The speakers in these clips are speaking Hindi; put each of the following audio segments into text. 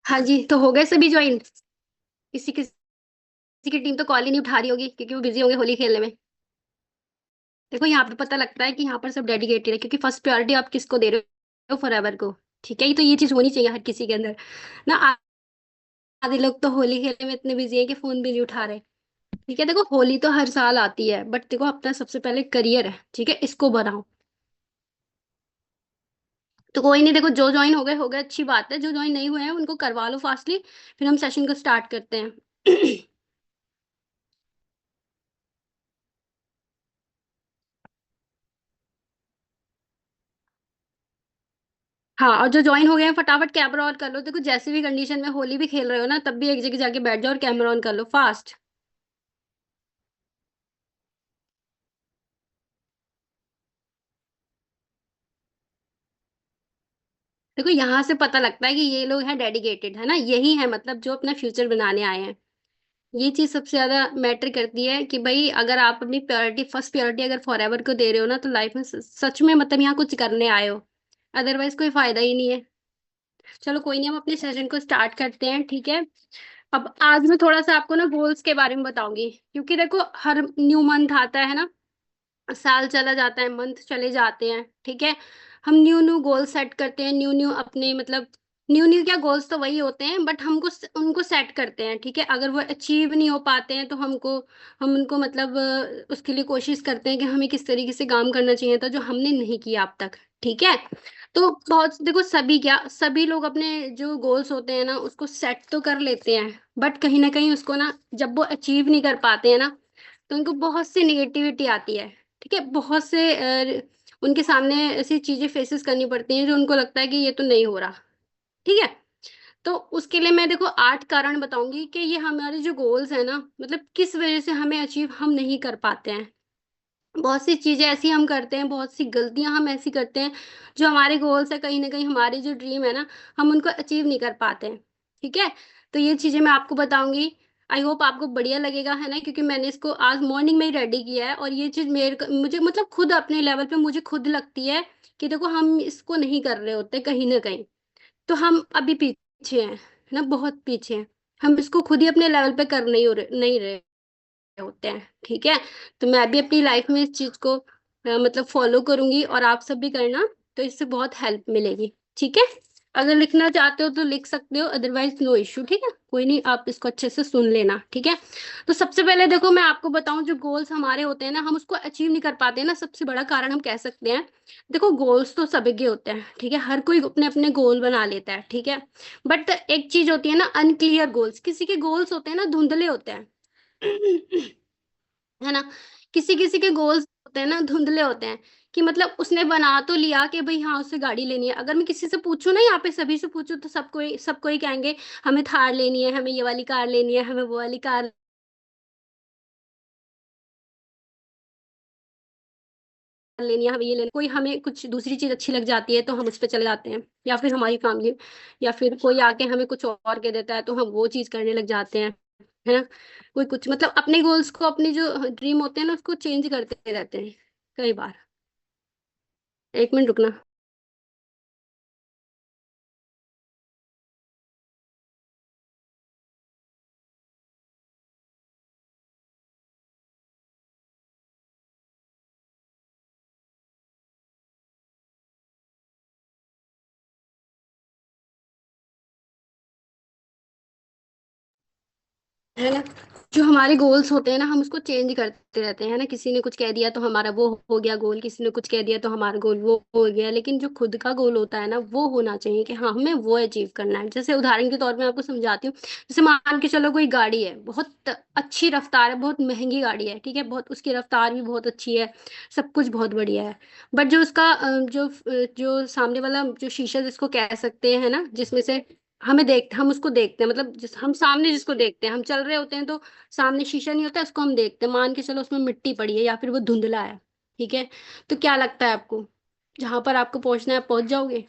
हाँ जी, तो हो गए सभी ज्वाइन। किसी किसी की टीम तो कॉल ही नहीं उठा रही होगी क्योंकि वो बिजी होंगे होली खेलने में। देखो यहाँ पे पता लगता है कि यहाँ पर सब डेडिकेटेड है, क्योंकि फर्स्ट प्रायोरिटी आप किसको दे रहे हो? फॉरएवर को। ठीक है, ये तो ये चीज होनी चाहिए हर किसी के अंदर ना। आधे लोग तो होली खेलने में इतने बिजी है कि फोन भी नहीं उठा रहे। ठीक है, देखो होली तो हर साल आती है, बट देखो अपना सबसे पहले करियर है, ठीक है, इसको बनाओ। तो कोई नहीं, देखो जो ज्वाइन हो गए अच्छी बात है, जो ज्वाइन नहीं हुए हैं उनको करवा लो फास्टली। फिर हम सेशन को स्टार्ट करते हैं। हाँ, और जो ज्वाइन हो गए हैं फटाफट कैमरा ऑन कर लो। देखो जैसी भी कंडीशन में होली भी खेल रहे हो ना, तब भी एक जगह जाके बैठ जाओ और कैमरा ऑन कर लो फास्ट। देखो यहाँ से पता लगता है कि ये लोग हैं डेडिकेटेड, है ना, यही है मतलब जो अपना फ्यूचर बनाने आए हैं। ये चीज सबसे ज्यादा मैटर करती है कि भाई अगर आप अपनी प्रायोरिटी, फर्स्ट प्रायोरिटी अगर फॉरएवर को दे रहे हो ना, तो लाइफ में सच में मतलब यहाँ कुछ करने आए हो। अदरवाइज कोई फायदा ही नहीं है। चलो कोई नहीं, हम अपने सेशन को स्टार्ट करते हैं, ठीक है। अब आज मैं थोड़ा सा आपको ना गोल्स के बारे में बताऊंगी, क्योंकि देखो हर न्यू मंथ आता है ना, साल चला जाता है, मंथ चले जाते हैं, ठीक है। हम न्यू न्यू गोल सेट करते हैं, न्यू न्यू अपने मतलब न्यू न्यू क्या, गोल्स तो वही होते हैं बट हमको उनको सेट करते हैं, ठीक है। अगर वो अचीव नहीं हो पाते हैं तो हम उनको मतलब उसके लिए कोशिश करते हैं कि हमें किस तरीके से काम करना चाहिए था जो हमने नहीं किया अब तक, ठीक है। तो बहुत देखो सभी क्या, सभी लोग अपने जो गोल्स होते हैं ना उसको सेट तो कर लेते हैं, बट कहीं ना कहीं उसको ना जब वो अचीव नहीं कर पाते हैं ना, तो उनको बहुत सी निगेटिविटी आती है। ठीक है, बहुत से उनके सामने ऐसी चीजें फेसेस करनी पड़ती हैं जो उनको लगता है कि ये तो नहीं हो रहा। ठीक है, तो उसके लिए मैं देखो 8 कारण बताऊंगी कि ये हमारे जो गोल्स है ना, मतलब किस वजह से हमें अचीव हम नहीं कर पाते हैं। बहुत सी चीजें ऐसी हम करते हैं, बहुत सी गलतियां हम ऐसी करते हैं, जो हमारे गोल्स है, कहीं ना कहीं हमारे जो ड्रीम है ना, हम उनको अचीव नहीं कर पाते हैं। ठीक है, तो ये चीजें मैं आपको बताऊंगी। आई होप आपको बढ़िया लगेगा, है ना, क्योंकि मैंने इसको आज मॉर्निंग में ही रेडी किया है, और ये चीज मेरे मुझे मतलब खुद अपने लेवल पे मुझे खुद लगती है कि देखो हम इसको नहीं कर रहे होते कहीं ना कहीं। तो हम अभी पीछे हैं, है ना, बहुत पीछे हैं। हम इसको खुद ही अपने लेवल पे कर नहीं रहे होते हैं, ठीक है। तो मैं भी अपनी लाइफ में इस चीज को मतलब फॉलो करूंगी, और आप सब भी करना, तो इससे बहुत हेल्प मिलेगी। ठीक है, अगर लिखना चाहते हो तो लिख सकते हो, अदरवाइज नो इश्यू, ठीक है, कोई नहीं, आप इसको अच्छे से सुन लेना, ठीक है। तो सबसे पहले देखो मैं आपको बताऊं, जो गोल्स हमारे होते हैं ना, हम उसको अचीव नहीं कर पाते हैं ना, सबसे बड़ा कारण हम कह सकते हैं। देखो गोल्स तो सभी के होते हैं, ठीक है, हर कोई अपने अपने गोल बना लेता है, ठीक है। बट एक चीज होती है ना, अनक्लियर गोल्स, किसी के गोल्स होते हैं ना धुंधले होते हैं। है ना, किसी किसी के गोल्स होते हैं ना धुंधले होते हैं, कि मतलब उसने बना तो लिया कि भाई हाँ उसे गाड़ी लेनी है। अगर मैं किसी से पूछूं ना, यहाँ पे सभी से पूछूं, तो सबको ही कहेंगे हमें थार लेनी है, हमें ये वाली कार लेनी है, हमें वो वाली कार लेनी है, हमें ये लेना, कोई हमें कुछ दूसरी चीज अच्छी लग जाती है तो हम उस पर चले जाते हैं, या फिर हमारी फैमिली, या फिर कोई आके हमें कुछ और कह देता है तो हम वो चीज करने लग जाते हैं, है ना। कोई कुछ मतलब अपने गोल्स को, अपने जो ड्रीम होते हैं ना उसको चेंज करते रहते हैं कई बार। 1 मिनट रुकना। है ना, जो हमारे गोल्स होते हैं ना, हम उसको चेंज करते रहते हैं, है ना। किसी ने कुछ कह दिया तो हमारा वो हो गया गोल, किसी ने कुछ कह दिया तो हमारा गोल वो हो गया, लेकिन जो खुद का गोल होता है ना, वो होना चाहिए कि हाँ हमें वो अचीव करना है। जैसे उदाहरण के तौर पे मैं आपको समझाती हूँ। जैसे मान के चलो कोई गाड़ी है, बहुत अच्छी रफ्तार है, बहुत महंगी गाड़ी है, ठीक है, बहुत उसकी रफ्तार भी बहुत अच्छी है, सब कुछ बहुत बढ़िया है। बट जो उसका जो सामने वाला जो शीशा जिसको कह सकते हैं, है ना, जिसमें से हम उसको देखते हैं, मतलब हम सामने जिसको देखते हैं, हम चल रहे होते हैं तो सामने शीशा नहीं होता, उसको हम देखते हैं, मान के चलो उसमें मिट्टी पड़ी है या फिर वो धुंधला है, ठीक है। तो क्या लगता है आपको, जहां पर आपको पहुंचना है पहुंच जाओगे?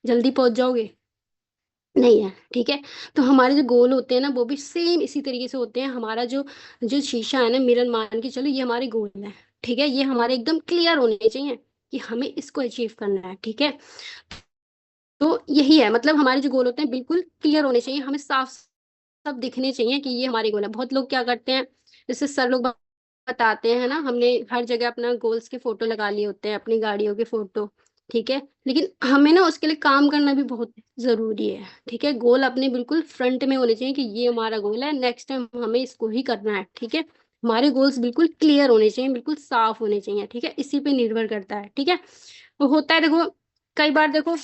जल्दी पहुंच जाओगे? नहीं है, ठीक है। तो हमारे जो गोल होते हैं ना, वो भी सेम इसी तरीके से होते हैं। हमारा जो जो शीशा है ना, मिरर मान के चलो, ये हमारे गोल है, ठीक है, ये हमारे एकदम क्लियर होने चाहिए कि हमें इसको अचीव करना है, ठीक है। तो यही है, मतलब हमारे जो गोल होते हैं बिल्कुल क्लियर होने चाहिए, हमें साफ सब दिखने चाहिए कि ये हमारे गोल है। बहुत लोग क्या करते हैं, जैसे सर लोग बताते हैं ना, हमने हर जगह अपना गोल्स के फोटो लगा लिए होते हैं, अपनी गाड़ियों के फोटो, ठीक है, लेकिन हमें ना उसके लिए काम करना भी बहुत जरूरी है, ठीक है। गोल अपने बिल्कुल फ्रंट में होने चाहिए कि ये हमारा गोल है, नेक्स्ट टाइम हमें इसको ही करना है, ठीक है। हमारे गोल्स बिल्कुल क्लियर होने चाहिए, बिल्कुल साफ होने चाहिए, ठीक है, इसी पे निर्भर करता है, ठीक है। वो होता है देखो, कई बार देखो।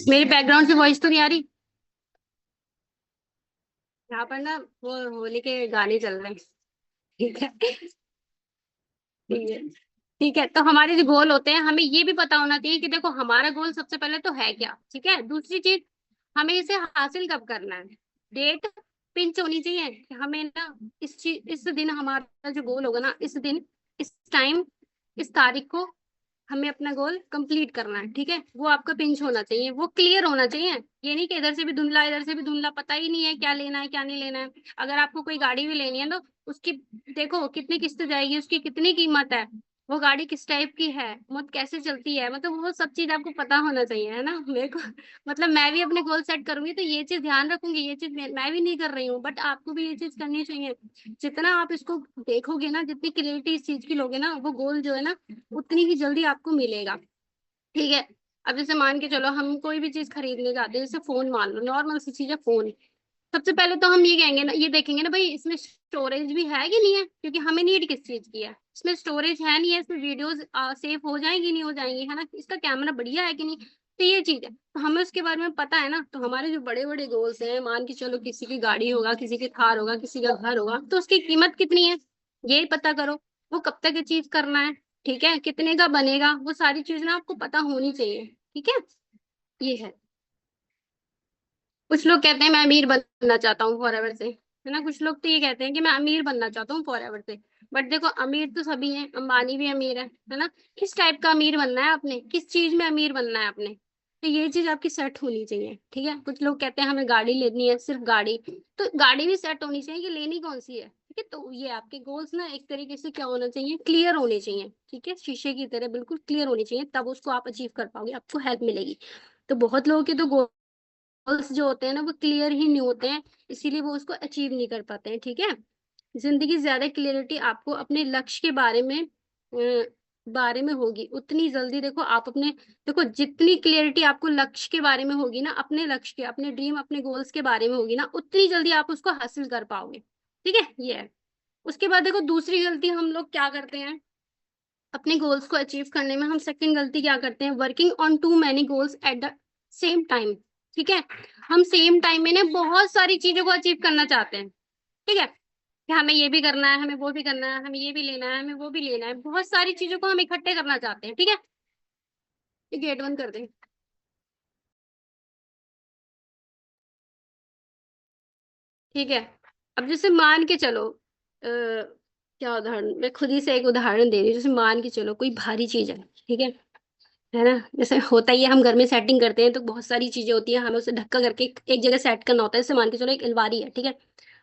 मेरी बैकग्राउंड से वॉइस तो नहीं आ रही? यहाँ पर ना वो होली के गाने चल रहे हैं, ठीक है। ठीक है, ठीक है, तो हमारे जो गोल होते हैं हमें ये भी पता होना चाहिए कि देखो हमारा गोल सबसे पहले तो है क्या, ठीक है। दूसरी चीज, हमें इसे हासिल कब करना है, डेट पिंच होनी चाहिए कि हमें ना इस चीज, इस दिन हमारा जो गोल होगा ना, इस दिन, इस टाइम, इस तारीख को हमें अपना गोल कंप्लीट करना है, ठीक है। वो आपका पिंच होना चाहिए, वो क्लियर होना चाहिए। ये नहीं कि इधर से भी धुंधला इधर से भी धुंधला, पता ही नहीं है क्या लेना है क्या नहीं लेना है। अगर आपको कोई गाड़ी भी लेनी है तो उसकी देखो कितनी किस्त जाएगी, उसकी कितनी कीमत है, वो गाड़ी किस टाइप की है, मतलब कैसे चलती है, मतलब वो सब चीज आपको पता होना चाहिए, है ना। मेरे को मतलब मैं भी अपने गोल सेट करूंगी तो ये चीज ध्यान रखूंगी, ये चीज मैं भी नहीं कर रही हूँ, बट आपको भी ये चीज करनी चाहिए। जितना आप इसको देखोगे ना, जितनी क्लियरिटी इस चीज की लोगे ना, वो गोल जो है ना उतनी ही जल्दी आपको मिलेगा, ठीक है। अब जैसे मान के चलो हम कोई भी चीज खरीदने जाते हैं, जैसे फोन मान लो, नॉर्मल सी चीज है फोन। सबसे पहले तो हम ये कहेंगे ना, ये देखेंगे ना भाई इसमें स्टोरेज भी है कि नहीं है, क्योंकि हमें नीड किस चीज की है, इसमें स्टोरेज है नहीं है, इसमें वीडियोस सेव हो जाएंगी नहीं हो जाएंगी, है ना, इसका कैमरा बढ़िया है कि नहीं। तो ये चीज है, तो हमें उसके बारे में पता है ना। तो हमारे जो बड़े बड़े गोल्स हैं, मान के चलो किसी की गाड़ी होगा, किसी की थार होगा, किसी का घर होगा, तो उसकी कीमत कितनी है ये पता करो, वो कब तक अचीव करना है, ठीक है, कितने का बनेगा, वो सारी चीज ना आपको पता होनी चाहिए, ठीक है। ये है। कुछ लोग कहते हैं मैं अमीर बनना चाहता हूँ फॉर एवर से, है ना, कुछ लोग तो ये कहते हैं कि मैं अमीर बनना चाहता हूँ फॉर एवर से। बट देखो अमीर तो सभी हैं, अंबानी भी अमीर है ना। किस टाइप का अमीर बनना है आपने, किस चीज में अमीर बनना है आपने, तो ये चीज आपकी सेट होनी चाहिए, ठीक है। कुछ लोग कहते हैं हमें गाड़ी लेनी है, सिर्फ गाड़ी, तो गाड़ी भी सेट होनी चाहिए कि लेनी कौन सी है, ठीक है। तो ये आपके गोल्स ना एक तरीके से क्या होना चाहिए, क्लियर होने चाहिए, ठीक है, शीशे की तरह बिल्कुल क्लियर होनी चाहिए, तब उसको आप अचीव कर पाओगे, आपको हेल्प मिलेगी। तो बहुत लोगों के तो गोल्स जो होते हैं ना वो क्लियर ही नहीं होते हैं, इसीलिए वो उसको अचीव नहीं कर पाते हैं, ठीक है। जिंदगी ज्यादा क्लियरिटी आपको अपने लक्ष्य के बारे में होगी उतनी जल्दी, देखो आप अपने, देखो जितनी क्लियरिटी आपको लक्ष्य के बारे में होगी ना, अपने लक्ष्य के, अपने ड्रीम, अपने गोल्स के बारे में होगी ना, उतनी जल्दी आप उसको हासिल कर पाओगे, ठीक है। ये है। उसके बाद देखो दूसरी गलती हम लोग क्या करते हैं, अपने गोल्स को अचीव करने में हम सेकंड गलती क्या करते हैं, working on too many goals at the same time, ठीक है। हम सेम टाइम में ना बहुत सारी चीजों को अचीव करना चाहते हैं, ठीक है, कि हमें ये भी करना है, हमें वो भी करना है, हमें ये भी लेना है, हमें वो भी लेना है, बहुत सारी चीजों को हम इकट्ठे करना चाहते हैं, ठीक है। ये गेट बंद कर दें, ठीक है। अब जैसे मान के चलो, क्या उदाहरण, मैं खुद ही से एक उदाहरण दे रही हूँ, जैसे मान के चलो कोई भारी चीज है, ठीक है ना। जैसे होता ही है, हम घर में सेटिंग करते हैं तो बहुत सारी चीजें होती है, हमें उसे ढक्का करके एक जगह सेट करना होता है, जैसे मान के चलो एक अलमारी है, ठीक है।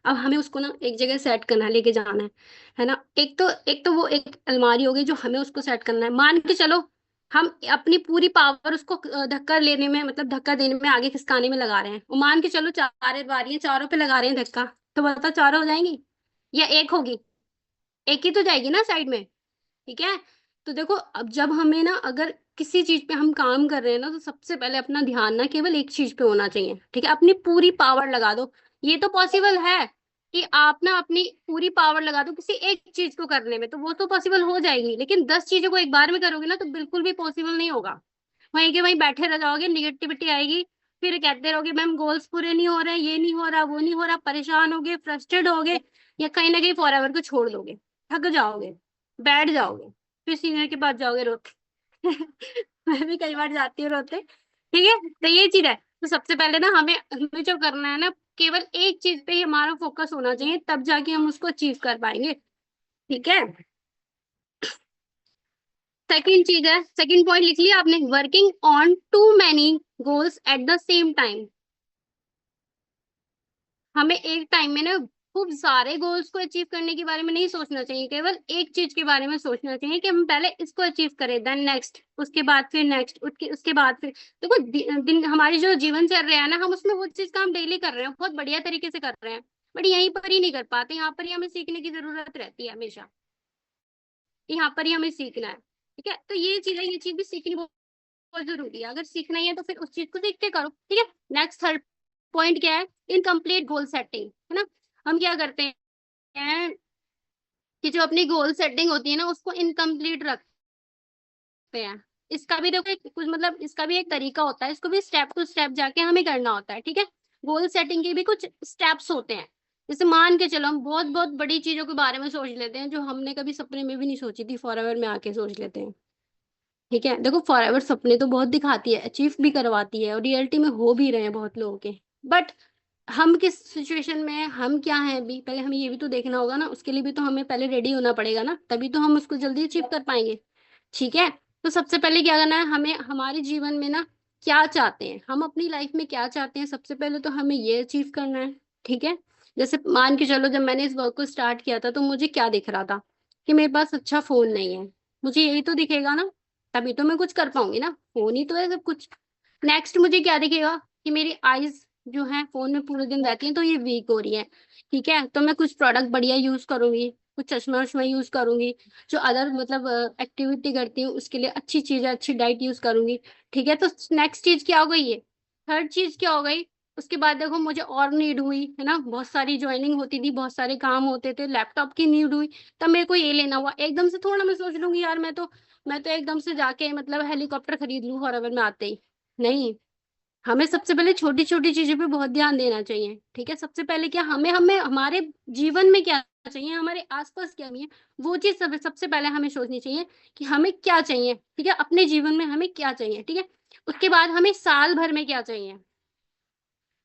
अब हमें उसको ना एक जगह सेट करना है, लेके जाना है ना। एक तो वो एक अलमारी होगी जो हमें उसको सेट करना है, मान के चलो हम अपनी पूरी पावर उसको धक्का लेने में, मतलब धक्का देने में, आगे खिसकाने में लगा रहे हैं, और मान के चलो चार अलमारियां, चारों पे लगा रहे हैं धक्का, तो बता चारों हो जाएंगी या एक होगी, एक ही तो जाएगी ना साइड में, ठीक है। तो देखो अब जब हमें ना, अगर किसी चीज पे हम काम कर रहे हैं ना, तो सबसे पहले अपना ध्यान ना केवल एक चीज पे होना चाहिए, ठीक है, अपनी पूरी पावर लगा दो। ये तो पॉसिबल है कि आप ना अपनी पूरी पावर लगा दो किसी एक चीज को करने में, तो वो तो पॉसिबल हो जाएगी, लेकिन 10 चीजों को एक बार में करोगे ना तो बिल्कुल भी पॉसिबल नहीं होगा। वहीं के वहीं बैठे रह जाओगे, निगेटिविटी आएगी, फिर कहते रहोगे मैम गोल्स पूरे नहीं हो रहे, ये नहीं हो रहा, वो नहीं हो रहा, परेशान होगे, फ्रस्ट्रेट होगे, या कहीं ना कहीं फॉर एवर को छोड़ दोगे, थक जाओगे, बैठ जाओगे, फिर सीनियर के पास जाओगे रोते, मैं भी कई बार जाती हूँ रोते। ठीक है, तो ये चीज है। तो सबसे पहले ना हमें हमें जो करना है ना, केवल एक चीज पे ही हमारा फोकस होना चाहिए, तब जाके हम उसको अचीव कर पाएंगे। ठीक है। सेकंड चीज है, सेकंड पॉइंट लिख लिया आपने, working on too many goals at the same time. हमें एक टाइम में ना खूब सारे गोल्स को अचीव करने के बारे में नहीं सोचना चाहिए, केवल एक चीज के बारे में सोचना चाहिए कि हम पहले इसको अचीव करें, देन नेक्स्ट, उसके बाद फिर नेक्स्ट, उसके बाद फिर। देखो दिन हमारी जो जीवन चल रहा है ना, हम उसमें वो चीज काम डेली कर रहे हैं, बहुत बढ़िया तरीके से कर रहे हैं, बट यहीं पर ही नहीं कर पाते, यहाँ पर ही हमें सीखने की जरूरत रहती है हमेशा। यहाँ पर ही हमें सीखना है। ठीक है, तो ये चीज है, ये चीज भी सीखनी बहुत जरूरी है। अगर सीखना ही है तो फिर उस चीज को सीख के करो। ठीक है। नेक्स्ट थर्ड पॉइंट क्या है, इनकम्प्लीट गोल सेटिंग, है ना। हम क्या करते हैं कि जो अपनी गोल सेटिंग होती है ना, उसको इनकम्प्लीट रखते हैं। इसका भी देखो कुछ मतलब, इसका भी एक तरीका होता है, इसको भी स्टेप टू स्टेप जाके हमें करना होता है। ठीक है। गोल सेटिंग के भी कुछ स्टेप्स होते हैं। जैसे मान के चलो, हम बहुत बहुत बड़ी चीजों के बारे में सोच लेते हैं, जो हमने कभी सपने में भी नहीं सोची थी, फॉरएवर में आके सोच लेते हैं। ठीक है, देखो फॉरएवर सपने तो बहुत दिखाती है, अचीव भी करवाती है, और रियलिटी में हो भी रहे हैं बहुत लोगों के। बट हम किस सिचुएशन में हैं, हम क्या हैं अभी, पहले हमें ये भी तो देखना होगा ना, उसके लिए भी तो हमें पहले रेडी होना पड़ेगा ना, तभी तो हम उसको जल्दी अचीव कर पाएंगे। ठीक है। तो सबसे पहले क्या करना है, हमें हमारे जीवन में ना क्या चाहते हैं, हम अपनी लाइफ में क्या चाहते हैं, सबसे पहले तो हमें ये अचीव करना है। ठीक है। जैसे मान के चलो, जब मैंने इस वर्क को स्टार्ट किया था, तो मुझे क्या दिख रहा था कि मेरे पास अच्छा फोन नहीं है। मुझे यही तो दिखेगा ना, तभी तो मैं कुछ कर पाऊंगी ना, फोन ही तो है सब कुछ। नेक्स्ट मुझे क्या दिखेगा कि मेरी आईज जो है फोन में पूरे दिन रहती है, तो ये वीक हो रही है। ठीक है, तो मैं कुछ प्रोडक्ट बढ़िया यूज करूंगी, कुछ चश्मा वश्मा यूज करूंगी, जो अदर मतलब एक्टिविटी करती हूँ उसके लिए अच्छी चीज है, अच्छी डाइट यूज करूंगी। ठीक है, तो नेक्स्ट चीज क्या हो गई ये, थर्ड चीज क्या हो गई। उसके बाद देखो मुझे और नीड हुई, है ना, बहुत सारी ज्वाइनिंग होती थी, बहुत सारे काम होते थे, लैपटॉप की नीड हुई, तब मेरे को ये लेना हुआ। एकदम से थोड़ा मैं सोच लूंगी यार, मैं तो एकदम से जाके मतलब हेलीकॉप्टर खरीद लूँ फॉरएवर में आते ही। नहीं, हमें सबसे पहले छोटी छोटी चीजों पे बहुत ध्यान देना चाहिए। ठीक है, सबसे पहले क्या, हमें हमें हमारे जीवन में क्या चाहिए, हमारे आसपास क्या नहीं है, वो चीज सबसे पहले हमें सोचनी चाहिए कि हमें क्या चाहिए। ठीक है, अपने जीवन में हमें क्या चाहिए। ठीक है, उसके बाद हमें साल भर में क्या चाहिए।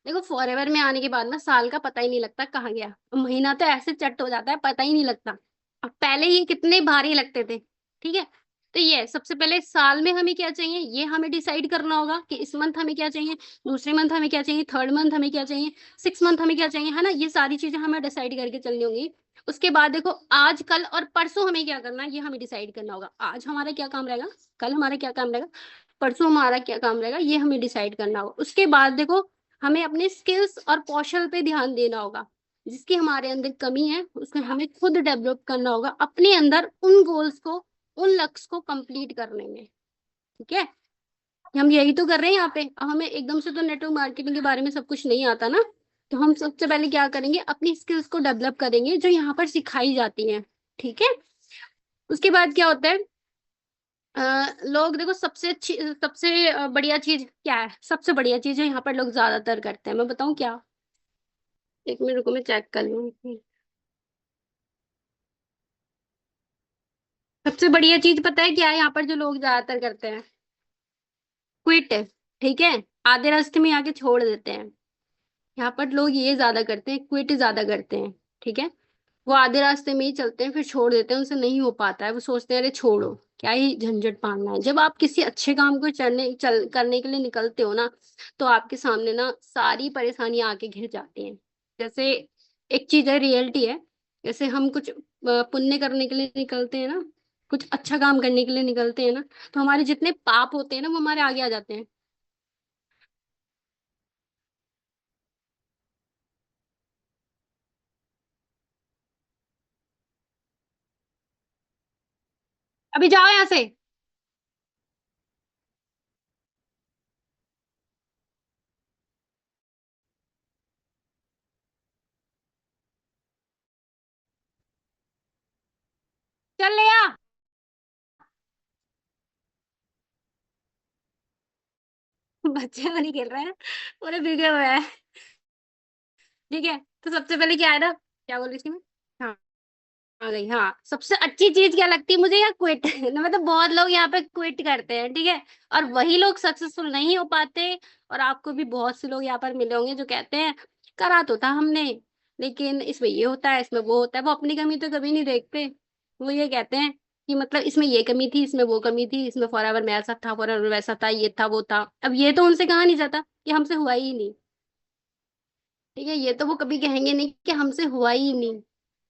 देखो फॉरएवर में आने के बाद ना साल का पता ही नहीं लगता कहाँ गया, महीना तो ऐसे चट हो जाता है, पता ही नहीं लगता। अब पहले ये कितने भारी लगते थे। ठीक है, तो ये सबसे पहले साल में हमें क्या चाहिए, ये हमें डिसाइड करना होगा कि इस मंथ हमें क्या चाहिए, दूसरे मंथ हमें क्या चाहिए, थर्ड मंथ हमें क्या चाहिए, सिक्स मंथ हमें क्या चाहिए, है ना, ये सारी चीजें हमें डिसाइड करके चलनी होंगी। उसके बाद देखो आज कल और परसों हमें क्या करना है, ये हमें डिसाइड करना होगा। आज हमारा क्या काम रहेगा, कल हमारा क्या काम रहेगा, परसों हमारा क्या काम रहेगा, ये हमें डिसाइड करना होगा। उसके बाद देखो हमें अपने स्किल्स और कौशल पे ध्यान देना होगा, जिसकी हमारे अंदर कमी है उसको हमें खुद डेवलप करना होगा अपने अंदर, उन गोल्स को, उन लक्ष्य को कंप्लीट करने में। ठीक है, हम यही तो कर रहे हैं यहाँ पे। अब हमें एकदम से तो नेटवर्क मार्केटिंग के बारे में सब कुछ नहीं आता ना, तो हम सबसे पहले क्या करेंगे, अपनी स्किल्स को डेवलप करेंगे जो यहाँ पर सिखाई जाती हैं। ठीक है, उसके बाद क्या होता है, लोग देखो सबसे अच्छी, सबसे बढ़िया चीज क्या है, सबसे बढ़िया चीज जो यहाँ पर लोग ज्यादातर करते हैं, मैं बताऊँ क्या। एक मिनट रुको, मैं चेक कर लूँ। सबसे बढ़िया चीज पता है क्या है यहाँ पर जो लोग ज्यादातर करते हैं, क्विट। ठीक है, आधे रास्ते में आके छोड़ देते हैं। यहाँ पर लोग ये ज्यादा करते हैं, क्विट ज्यादा करते हैं। ठीक है, वो आधे रास्ते में ही चलते हैं, फिर छोड़ देते हैं, उनसे नहीं हो पाता है, वो सोचते हैं अरे छोड़ो, क्या ही झंझट पालना है। जब आप किसी अच्छे काम को चल करने के लिए निकलते हो ना, तो आपके सामने ना सारी परेशानियां आके घिर जाती हैं। जैसे एक चीज है, रियलिटी है, जैसे हम कुछ पुण्य करने के लिए निकलते हैं ना, कुछ अच्छा काम करने के लिए निकलते हैं ना, तो हमारे जितने पाप होते हैं ना, वो हमारे आगे आ जाते हैं। अभी जाओ यहाँ से। चल ले आ। बच्चे वाली खेल रहे हैं, पूरे बिगड़े हुए हैं। ठीक है, तो सबसे पहले क्या है ना, क्या बोल रही थी मैं, हाँ, आ गई। हाँ, सबसे अच्छी चीज क्या लगती है मुझे, यहाँ क्विट मतलब बहुत लोग यहाँ पे क्विट करते हैं, ठीक है, और वही लोग सक्सेसफुल नहीं हो पाते। और आपको भी बहुत से लोग यहाँ पर मिले होंगे जो कहते हैं करा तो था हमने, लेकिन इसमें ये होता है, इसमें वो होता है, वो अपनी कमी तो कभी नहीं देखते। वो ये कहते हैं कि मतलब इसमें ये कमी थी, इसमें वो कमी थी, इसमें फॉरएवर में ऐसा था, फॉरएवर वैसा था, ये था वो था। अब ये तो उनसे कहा नहीं जाता कि हमसे हुआ ही नहीं, ठीक है, ये तो वो कभी कहेंगे नहीं कि हमसे हुआ ही नहीं।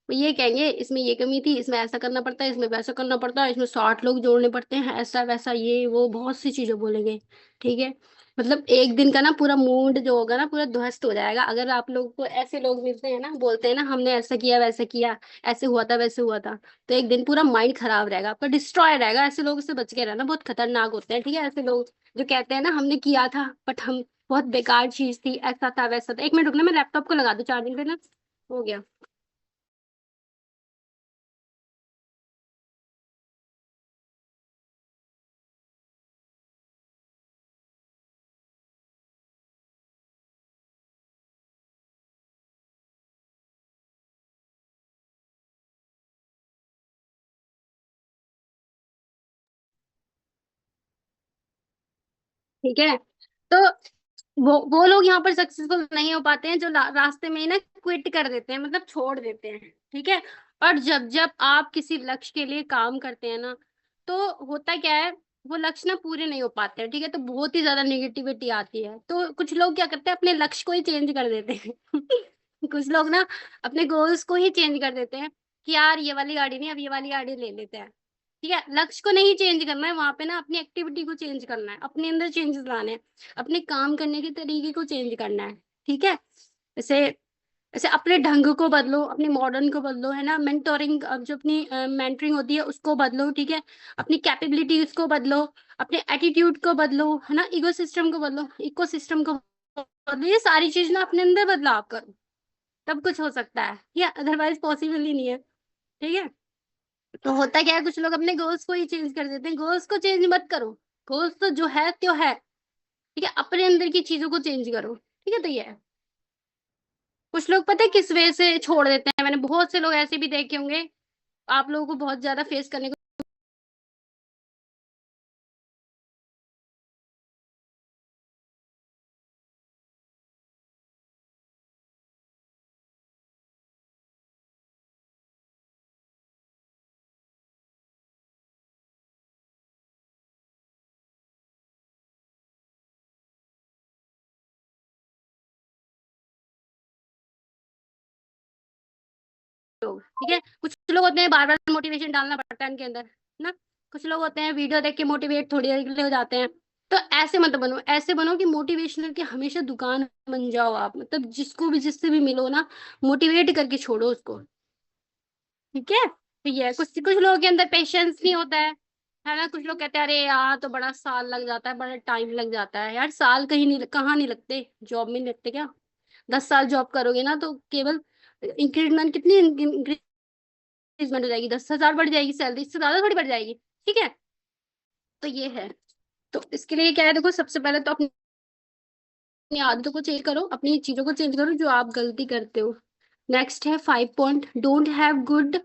वो ये कहेंगे इसमें ये कमी थी, इसमें ऐसा करना पड़ता है, इसमें वैसा करना पड़ता है, इसमें 60 लोग जोड़ने पड़ते हैं, ऐसा वैसा ये वो बहुत सी चीजें बोलेंगे, ठीक है। मतलब एक दिन का ना पूरा मूड जो होगा ना पूरा ध्वस्त हो जाएगा अगर आप लोग को ऐसे लोग मिलते हैं ना, बोलते हैं ना हमने ऐसा किया वैसा किया, ऐसे हुआ था वैसे हुआ था, तो एक दिन पूरा माइंड खराब रहेगा, आपका डिस्ट्रॉय रहेगा। ऐसे लोगों से बच के रहना, बहुत खतरनाक होते हैं, ठीक है, ऐसे लोग जो कहते हैं ना हमने किया था बट हम बहुत बेकार चीज थी, ऐसा था वैसा था। 1 मिनट रुकना, मैं लैपटॉप को लगा दूं चार्जिंग पे ना। हो गया। ठीक है, तो वो लोग यहाँ पर सक्सेसफुल नहीं हो पाते हैं जो रास्ते में ही ना क्विट कर देते हैं, मतलब छोड़ देते हैं, ठीक है। और जब जब आप किसी लक्ष्य के लिए काम करते हैं ना, तो होता क्या है, वो लक्ष्य ना पूरे नहीं हो पाते हैं, ठीक है, तो बहुत ही ज्यादा नेगेटिविटी आती है, तो कुछ लोग क्या करते हैं अपने लक्ष्य को ही चेंज कर देते हैं कुछ लोग ना अपने गोल्स को ही चेंज कर देते हैं कि यार ये वाली गाड़ी नहीं, अब ये वाली गाड़ी ले लेते हैं, ठीक है। लक्ष्य को नहीं चेंज करना है, वहां पे ना अपनी एक्टिविटी को चेंज करना है, अपने अंदर चेंजेस लाने हैं, अपने काम करने के तरीके को चेंज करना है, ठीक है। जैसे जैसे अपने ढंग को बदलो, अपने मॉडर्न को बदलो, है ना, मेंटोरिंग जो अपनी मेंटरिंग होती है उसको बदलो, ठीक है, अपनी कैपेबिलिटीज को बदलो, अपने एटीट्यूड को बदलो, है ना, ईगो सिस्टम को बदलो, इको सिस्टम को बदलो, ये सारी चीज ना अपने अंदर बदलाव करो, तब कुछ हो सकता है, या अदरवाइज पॉसिबल ही नहीं है, ठीक है। तो होता क्या है, कुछ लोग अपने गोल्स को ही चेंज कर देते हैं, गोल्स को चेंज मत करो, गोल्स तो जो है त्यो है, ठीक है, अपने अंदर की चीजों को चेंज करो, ठीक है, तो ये है। कुछ लोग पता है किस वजह से छोड़ देते हैं, मैंने बहुत से लोग ऐसे भी देखे होंगे, आप लोगों को बहुत ज्यादा फेस करने को। ठीक है, कुछ लोग होते हैं बार बार मोटिवेशन डालना पड़ता है उनके अंदर ना, कुछ लोग होते हैं वीडियो देख के मोटिवेट थोड़ी देर के लिए हो जाते हैं। तो ऐसे मत बनो, ऐसे बनो कि मोटिवेशनल की हमेशा दुकान बन जाओ आप, मतलब जिसको भी जिससे भी मिलो ना मोटिवेट करके छोड़ो उसको, ठीक है। तो ये है, कुछ कुछ लोगों के अंदर पेशेंस नहीं होता है ना, कुछ लोग कहते हैं अरे यार तो बड़ा साल लग जाता है, बड़ा टाइम लग जाता है, यार साल कहीं नहीं, कहाँ नहीं लगते, जॉब में नहीं लगते क्या। 10 साल जॉब करोगे ना तो केवल इंक्रीमेंट, कितनी इंक्रीजमेंट हो जाएगी, 10,000 बढ़ जाएगी सैलरी, इससे ज्यादा थोड़ी बढ़ जाएगी, ठीक है। तो ये है, तो इसके लिए क्या है, देखो सबसे पहले तो अपनी आदतों को चेंज करो, अपनी चीजों को चेंज करो जो आप गलती करते हो। नेक्स्ट है 5 point, don't have good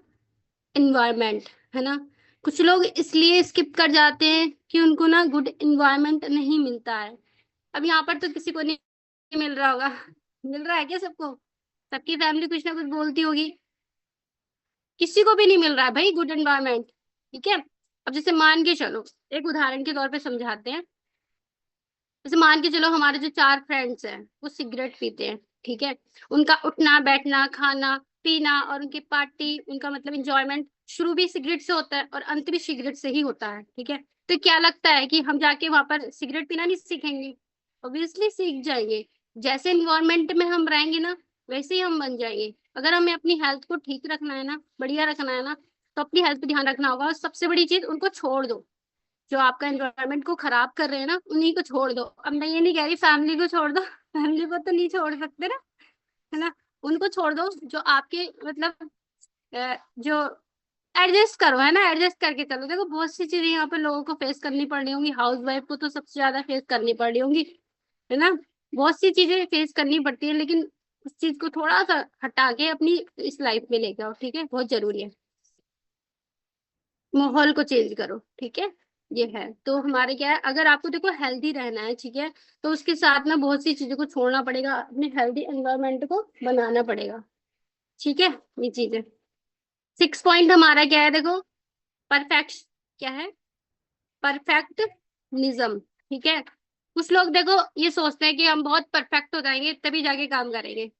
environment, है ना। कुछ लोग इसलिए स्किप कर जाते हैं कि उनको ना गुड इन्वायरमेंट नहीं मिलता है। अब यहाँ पर तो किसी को नहीं मिल रहा होगा, मिल रहा है क्या सबको, सबकी फैमिली कुछ ना कुछ बोलती होगी, किसी को भी नहीं मिल रहा है भाई गुड एनवायरनमेंट, ठीक है। अब जैसे मान के चलो, एक उदाहरण के तौर पे समझाते हैं, जैसे मान के चलो हमारे जो 4 फ्रेंड्स हैं वो सिगरेट पीते हैं, ठीक है। उनका उठना बैठना खाना पीना और उनकी पार्टी, उनका मतलब इंजॉयमेंट शुरू भी सिगरेट से होता है और अंत भी सिगरेट से ही होता है, ठीक है। तो क्या लगता है कि हम जाके वहां पर सिगरेट पीना नहीं सीखेंगे, ऑब्वियसली सीख जाएंगे। जैसे इन्वायरमेंट में हम रहेंगे ना वैसे ही हम बन जाएंगे। अगर हमें अपनी हेल्थ को ठीक रखना है ना, बढ़िया रखना है ना, तो अपनी हेल्थ पे ध्यान रखना होगा, और सबसे बड़ी चीज उनको छोड़ दो, जो आपका एनवायरनमेंट को खराब कर रहे हैं ना उन्हीं को छोड़ दो। अब मैं ये नहीं कह रही फैमिली को छोड़ दो फैमिली को तो नहीं छोड़ सकते ना, है ना, उनको छोड़ दो जो आपके मतलब जो एडजस्ट करो, है ना, एडजस्ट करके चलो। देखो बहुत सी चीजें यहाँ पे लोगों को फेस करनी पड़ रही होंगी, हाउस वाइफ को तो सबसे ज्यादा फेस करनी पड़ रही होंगी, है ना, बहुत सी चीजें फेस करनी पड़ती है, लेकिन उस चीज को थोड़ा सा हटा के अपनी इस लाइफ में लेके आओ, ठीक है, बहुत जरूरी है। माहौल को चेंज करो, ठीक है। ये है तो हमारे क्या है, अगर आपको देखो हेल्दी रहना है, ठीक है, तो उसके साथ में बहुत सी चीजों को छोड़ना पड़ेगा, अपने हेल्दी एनवायरनमेंट को बनाना पड़ेगा, ठीक है। ये चीज है। 6 पॉइंट हमारा क्या है देखो, परफेक्ट, क्या है, परफेक्टनिज्म, ठीक है। कुछ लोग देखो ये सोचते हैं कि हम बहुत परफेक्ट हो जाएंगे तभी जाके काम करेंगे,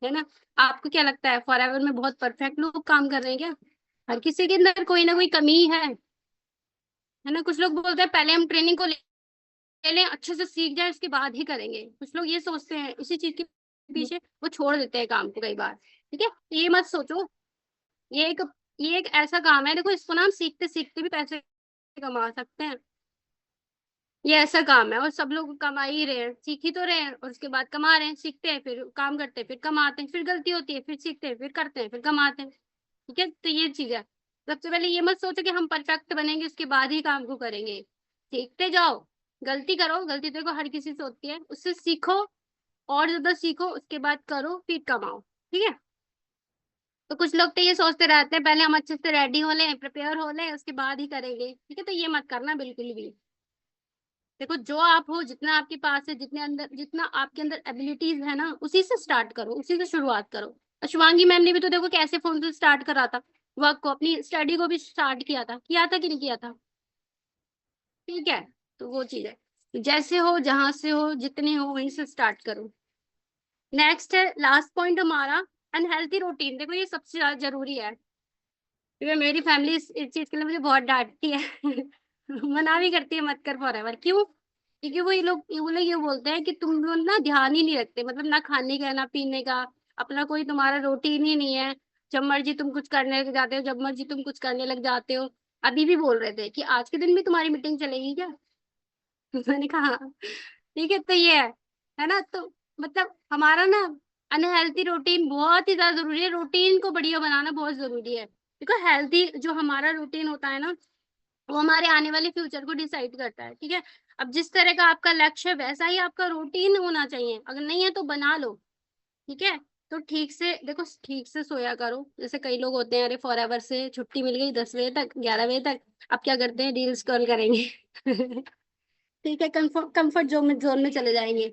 है ना। आपको क्या लगता है फॉरएवर में बहुत परफेक्ट लोग काम कर रहे हैं क्या? हर किसी के अंदर कोई ना कोई कमी है ना। कुछ लोग बोलते हैं पहले हम ट्रेनिंग को ले लें, अच्छे से सीख जाए, उसके बाद ही करेंगे। कुछ लोग ये सोचते हैं, इसी चीज के पीछे वो छोड़ देते हैं काम को कई बार, ठीक है। तो ये मत सोचो, ये एक ये एक ऐसा काम है देखो, इसको ना हम सीखते सीखते भी पैसे कमा सकते हैं। ये ऐसा काम है और सब लोग कमा ही रहे हैं, सीख ही तो रहे हैं और उसके बाद कमा रहे हैं, सीखते हैं फिर काम करते हैं फिर कमाते हैं, फिर गलती होती है फिर सीखते हैं फिर करते हैं फिर कमाते हैं, ठीक है। तो ये चीज है। सबसे पहले ये मत सोचो कि हम परफेक्ट बनेंगे उसके बाद ही काम को करेंगे। सीखते जाओ, गलती करो, गलती तो देखो हर किसी से होती है, उससे सीखो, और ज्यादा सीखो, उसके बाद करो फिर कमाओ, ठीक है। तो कुछ लोग तो ये सोचते रहते हैं पहले हम अच्छे से रेडी हो लें, प्रिपेयर हो लें, उसके बाद ही करेंगे, ठीक है। तो ये मत करना बिल्कुल भी। देखो जो आप हो, जितना आपके पास है, जितने अंदर, जितना आपके अंदर एबिलिटीज है ना, उसी से स्टार्ट करो, उसी से शुरुआत करो। और शिवांगी मैम ने भी तो देखो कैसे फोन से स्टार्ट करा था, वर्क को, अपनी स्टडी को भी स्टार्ट किया था कि नहीं किया था, ठीक है। तो वो चीज है, तो जैसे हो, जहां से हो, जितने हो, वहीं से स्टार्ट करो। नेक्स्ट है लास्ट पॉइंट हमारा, अनहेल्थी रूटीन। देखो ये सबसे ज्यादा जरूरी है, क्योंकि मेरी फैमिली इस चीज के लिए मुझे बहुत डांटती है मना भी करती है मत कर फॉरएवर, क्यों? क्योंकि वो लोग ये बोलते हैं कि तुम लोग ना ध्यान ही नहीं रखते, मतलब ना खाने का ना पीने का, अपना कोई तुम्हारा रूटीन ही नहीं है। जब मर्जी तुम कुछ करने लग जाते हो, जब मर्जी तुम कुछ करने लग जाते हो। अभी भी बोल रहे थे कि आज के दिन भी तुम्हारी मीटिंग चलेगी क्या? मैंने कहा हाँ। ठीक है, तो ये है ना। तो मतलब हमारा ना अनहेल्थी रूटीन बहुत ही ज्यादा जरूरी है, रूटीन को बढ़िया बनाना बहुत जरूरी है। देखो हेल्थी जो हमारा रूटीन होता है ना, वो हमारे आने वाले फ्यूचर को डिसाइड करता है, ठीक है। अब जिस तरह का आपका लक्ष्य है वैसा ही आपका रूटीन होना चाहिए, अगर नहीं है तो बना लो, ठीक है। तो ठीक से देखो, ठीक से सोया करो। जैसे कई लोग होते हैं, अरे फॉरएवर से छुट्टी मिल गई 10 बजे तक, 11 बजे तक, अब क्या करते हैं, रील स्क्रॉल करेंगे ठीक है, कंफर्ट जोन में चले जाएंगे,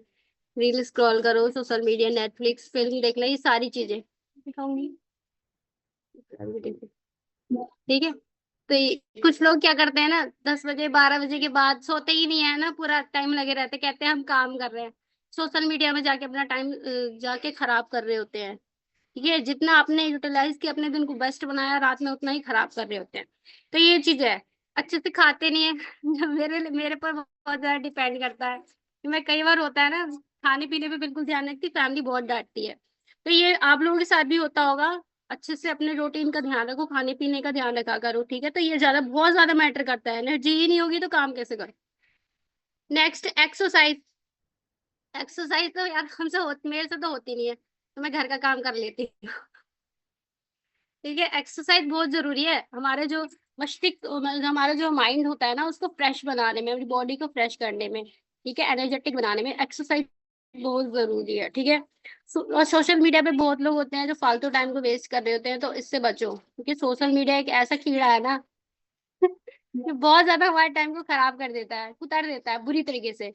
रील स्क्रॉल करो, सोशल मीडिया, नेटफ्लिक्स, फिल्म देखना, ये सारी चीजें दिखाऊंगी, ठीक है। तो कुछ लोग क्या करते हैं ना, 10 बजे 12 बजे के बाद सोते ही नहीं है ना, पूरा टाइम लगे रहते, कहते हैं हम काम कर रहे हैं, सोशल मीडिया में जाके अपना टाइम जाके खराब कर रहे होते हैं, ठीक है। जितना आपने यूटिलाइज किया अपने दिन को बेस्ट बनाया, रात में उतना ही खराब कर रहे होते हैं। तो ये चीज है, अच्छे से खाते नहीं है जब मेरे पर बहुत ज्यादा डिपेंड करता है कि मैं, कई बार होता है ना, खाने पीने पे बिल्कुल ध्यान रखती, फैमिली बहुत डांटती है। तो ये आप लोगों के साथ भी होता होगा। अच्छे से अपने रूटीन का ध्यान रखो, खाने पीने का ध्यान रखा करो, ठीक है। तो ये ज्यादा बहुत ज्यादा मैटर करता है, एनर्जी ही नहीं होगी तो काम कैसे करो। Next exercise. एक्सरसाइज तो यार हमसे मेरे से तो होती नहीं है, तो मैं घर का काम कर लेती हूँ, ठीक है। एक्सरसाइज बहुत जरूरी है, हमारे जो मस्तिष्क, हमारा जो माइंड होता है ना, उसको फ्रेश बनाने में, अपनी बॉडी को फ्रेश करने में, ठीक है, एनर्जेटिक बनाने में एक्सरसाइज बहुत जरूरी है, ठीक है। और सोशल मीडिया पे बहुत लोग होते हैं जो फालतू टाइम को वेस्ट कर रहे होते हैं, तो इससे बचो, क्योंकि सोशल मीडिया एक ऐसा कीड़ा है ना जो बहुत ज्यादा हमारे टाइम को खराब कर देता है, उतार देता है बुरी तरीके से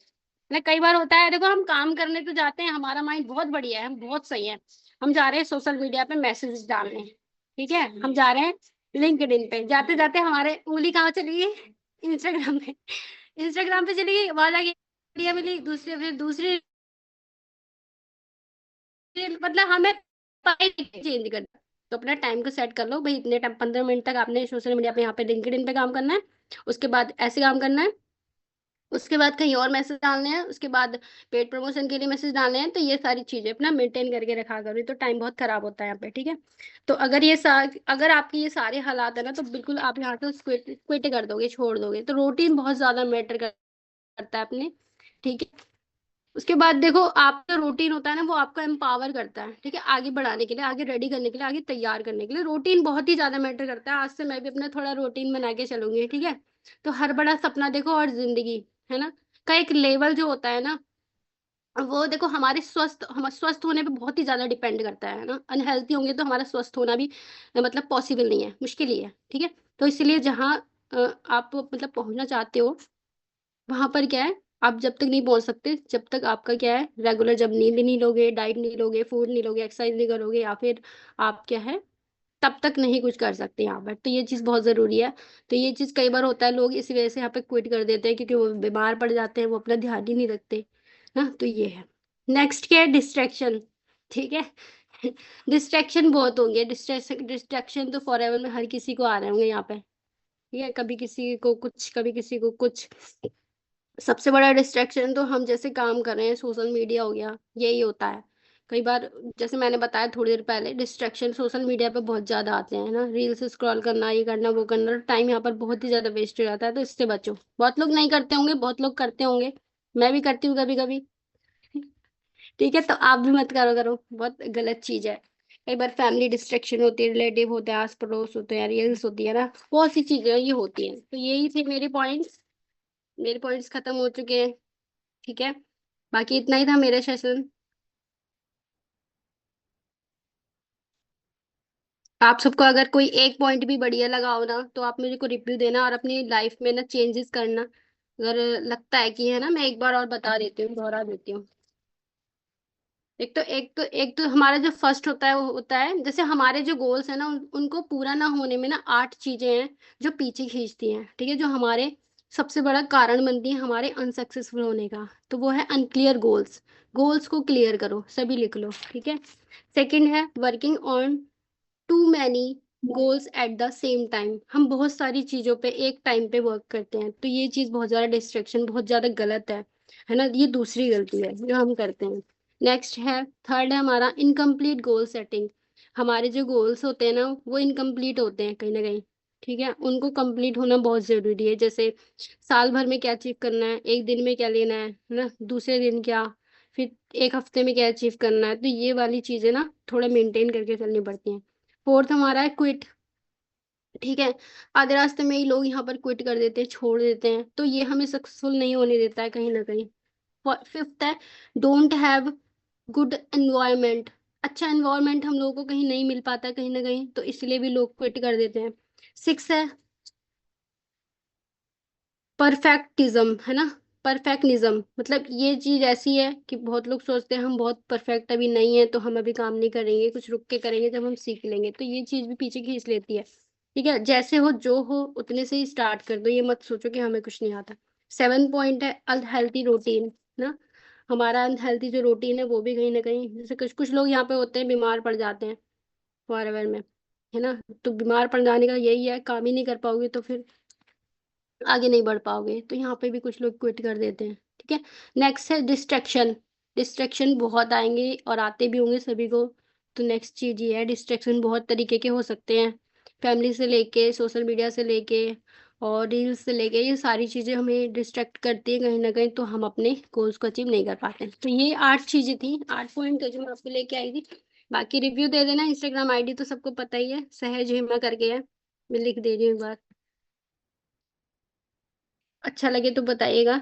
ना। कई बार होता है देखो, हम काम करने तो जाते हैं, हमारा माइंड बहुत बढ़िया है, हम बहुत सही है, हम जा रहे हैं सोशल मीडिया पे मैसेज डालने, ठीक है, हम जा रहे हैं लिंक्डइन पे, जाते जाते हमारे उंगली कहाँ चली गई, इंस्टाग्राम पे, इंस्टाग्राम पे चली गई, आवाज आ गई, वीडियो मिली, दूसरी, फिर दूसरी, मतलब हमें चेंज करना। तो अपना टाइम को सेट कर लो भाई, इतने टाइम 15 मिनट तक आपने सोशल मीडिया पे, यहाँ पे लिंक्डइन पे काम करना है, उसके बाद ऐसे काम करना है, उसके बाद कहीं और मैसेज डालने हैं, उसके बाद पेड प्रमोशन के लिए मैसेज डालने हैं। तो ये सारी चीजें अपना मेंटेन करके रखा करो, तो टाइम बहुत खराब होता है यहाँ पे, ठीक है। तो अगर आपके ये सारे हालात है ना, तो बिल्कुल आप यहाँ से क्विट कर दोगे, छोड़ दोगे। तो रूटीन बहुत ज्यादा मैटर करता है अपने, ठीक है। उसके बाद देखो, आपका रूटीन होता है ना, वो आपको एम्पावर करता है, ठीक है, आगे बढ़ाने के लिए, आगे रेडी करने के लिए, आगे तैयार करने के लिए रूटीन बहुत ही ज्यादा मैटर करता है। आज से मैं भी अपना थोड़ा रूटीन बना के चलूंगी, ठीक है। तो हर बड़ा सपना देखो और जिंदगी, है ना, का एक लेवल जो होता है ना, वो देखो हमारे हम स्वस्थ होने पे बहुत ही ज्यादा डिपेंड करता है ना। अनहेल्थी होंगे तो हमारा स्वस्थ होना भी मतलब पॉसिबल नहीं है, मुश्किल ही है, ठीक है। तो इसलिए जहाँ आप मतलब पहुंचना चाहते हो, वहां पर क्या है, आप जब तक नहीं पहुंच सकते जब तक आपका क्या है, रेगुलर जब नींद नहीं लोगे, डाइट नहीं लोगे, फूड नहीं लोगे, एक्सरसाइज नहीं करोगे, या फिर आप क्या है, तब तक नहीं कुछ कर सकते यहाँ पर। तो ये चीज़ बहुत ज़रूरी है। तो ये चीज़ कई बार होता है, लोग इस वजह से यहाँ पे क्विट कर देते हैं, क्योंकि वो बीमार पड़ जाते हैं, वो अपना ध्यान ही नहीं रखते ना। तो ये है। नेक्स्ट क्या है, डिस्ट्रैक्शन। ठीक है। डिस्ट्रैक्शन बहुत होंगे, डिस्ट्रैक्शन डिस्ट्रैक्शन तो फॉरएवर में हर किसी को आ रहे होंगे यहाँ पे। ठीक है, कभी किसी को कुछ, कभी किसी को कुछ। सबसे बड़ा डिस्ट्रैक्शन तो हम जैसे काम कर रहे हैं, सोशल मीडिया हो गया, यही होता है। कई बार जैसे मैंने बताया थोड़ी देर पहले, डिस्ट्रैक्शन सोशल मीडिया पे बहुत ज़्यादा आते हैं ना, रील्स स्क्रॉल करना, ये करना, वो करना, टाइम यहाँ पर बहुत ही ज़्यादा वेस्ट हो जाता है। तो इससे बचो। बहुत लोग नहीं करते होंगे, बहुत लोग करते होंगे, मैं भी करती हूँ कभी कभी। ठीक है, तो आप भी मत करो करो, बहुत गलत चीज़ है। कई बार फैमिली डिस्ट्रैक्शन होती है, रिलेटिव होते हैं, आस पड़ोस होते हैं, रील्स होती है ना, बहुत सी चीज़ें ये होती हैं। तो यही थे मेरे पॉइंट्स। मेरे पॉइंट्स खत्म हो चुके हैं। ठीक है, बाकी इतना ही था मेरा सेशन। आप सबको अगर कोई एक पॉइंट भी बढ़िया लगा हो ना, तो आप मुझे को रिव्यू देना, और अपनी लाइफ में ना चेंजेस करना। अगर लगता है कि है ना, मैं एक बार और बता देती हूँ, दोहरा देती हूँ। एक तो हमारा जो फर्स्ट होता है, वो होता है जैसे हमारे जो गोल्स है ना, उनको पूरा ना होने में ना 8 चीजें हैं जो पीछे खींचती हैं। ठीक है, जो हमारे सबसे बड़ा कारण बनती है हमारे अनसक्सेसफुल होने का। तो वो है अनक्लियर गोल्स। गोल्स को क्लियर करो, सभी लिख लो। ठीक है। सेकंड है working on too many goals at the same time. हम बहुत सारी चीजों पे एक टाइम पे वर्क करते हैं, तो ये चीज बहुत ज्यादा डिस्ट्रैक्शन, बहुत ज्यादा गलत है ना, ये दूसरी गलती है जो हम करते हैं। नेक्स्ट है, थर्ड है हमारा इनकम्प्लीट गोल सेटिंग। हमारे जो गोल्स होते हैं ना, वो इनकम्प्लीट होते हैं कहीं ना कहीं। ठीक है, उनको कंप्लीट होना बहुत जरूरी है। जैसे साल भर में क्या अचीव करना है, एक दिन में क्या लेना है ना, दूसरे दिन क्या, फिर एक हफ्ते में क्या अचीव करना है। तो ये वाली चीजें ना थोड़ा मेंटेन करके चलनी पड़ती हैं। फोर्थ हमारा है क्विट। ठीक है, आधे रास्ते में ही लोग यहाँ पर क्विट कर देते हैं, छोड़ देते हैं, तो ये हमें सक्सेसफुल नहीं होने देता है कहीं ना कहीं। फिफ्थ है, डोंट हैव गुड एनवायरमेंट। अच्छा एनवायरमेंट हम लोगों को कहीं नहीं मिल पाता है कहीं ना कहीं, तो इसलिए भी लोग क्विट कर देते हैं। सिक्स है परफेक्टिज्म, है ना। परफेक्निज्म मतलब ये चीज ऐसी है कि बहुत लोग सोचते हैं हम बहुत परफेक्ट अभी नहीं है, तो हम अभी काम नहीं करेंगे, कुछ रुक के करेंगे, जब हम सीख लेंगे। तो ये चीज भी पीछे खींच लेती है। ठीक है, जैसे हो जो हो उतने से ही स्टार्ट कर दो, ये मत सोचो कि हमें कुछ नहीं आता। सेवन पॉइंट है अनहेल्थी रूटीन ना। हमारा अनहेल्थी जो रूटीन है, वो भी कहीं ना कहीं, जैसे कुछ कुछ लोग यहाँ पे होते हैं, बीमार पड़ जाते हैं फॉरएवर में, है ना। तो बीमार पड़ जाने का यही है, काम ही नहीं कर पाओगे तो फिर आगे नहीं बढ़ पाओगे। तो यहाँ पे भी कुछ लोग क्विट कर देते हैं। ठीक है। नेक्स्ट है डिस्ट्रैक्शन। डिस्ट्रैक्शन बहुत आएंगे और आते भी होंगे सभी को। तो नेक्स्ट चीज ये है, डिस्ट्रैक्शन बहुत तरीके के हो सकते हैं, फैमिली से लेके, सोशल मीडिया से लेके, और रील्स से लेके, ये सारी चीजें हमें डिस्ट्रैक्ट करती है कहीं ना कहीं, तो हम अपने गोल्स को अचीव नहीं कर पाते। तो ये 8 चीजें थी, 8 पॉइंट थे जो मैं आपको लेके आई थी। बाकी रिव्यू दे देना। इंस्टाग्राम आईडी तो सबको पता ही है, सहज हिमा करके है, मैं लिख दे रही हूँ एक बार। अच्छा लगे तो बताइएगा।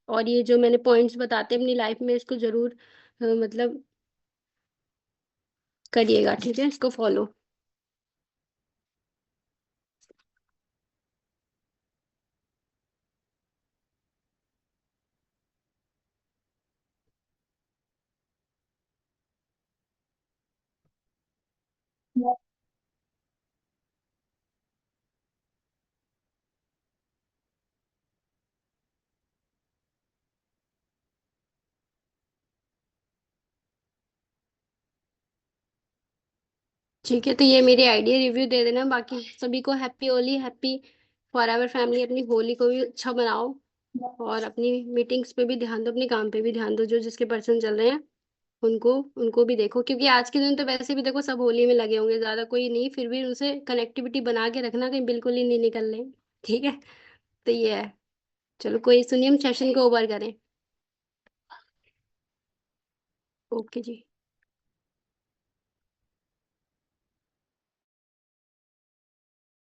और ये जो मैंने पॉइंट्स बताते हैं अपनी लाइफ में, इसको जरूर मतलब करिएगा। ठीक है, इसको फॉलो। ठीक है, तो ये मेरी आइडिया, रिव्यू दे देना। बाकी सभी को happy Holi, happy forever family. अपनी होली को भी अच्छा बनाओ, और अपनी मीटिंग्स पे भी ध्यान दो, अपने काम पे भी ध्यान दो, जो जिसके पर्सन चल रहे हैं उनको उनको भी देखो, क्योंकि आज के दिन तो वैसे भी देखो सब होली में लगे होंगे, ज्यादा कोई नहीं, फिर भी उनसे कनेक्टिविटी बना के रखना, कहीं बिल्कुल ही नहीं निकल रहे। ठीक है, तो ये है। चलो, कोई सुनिए, हम सेशन को ओवर करें। ओके जी।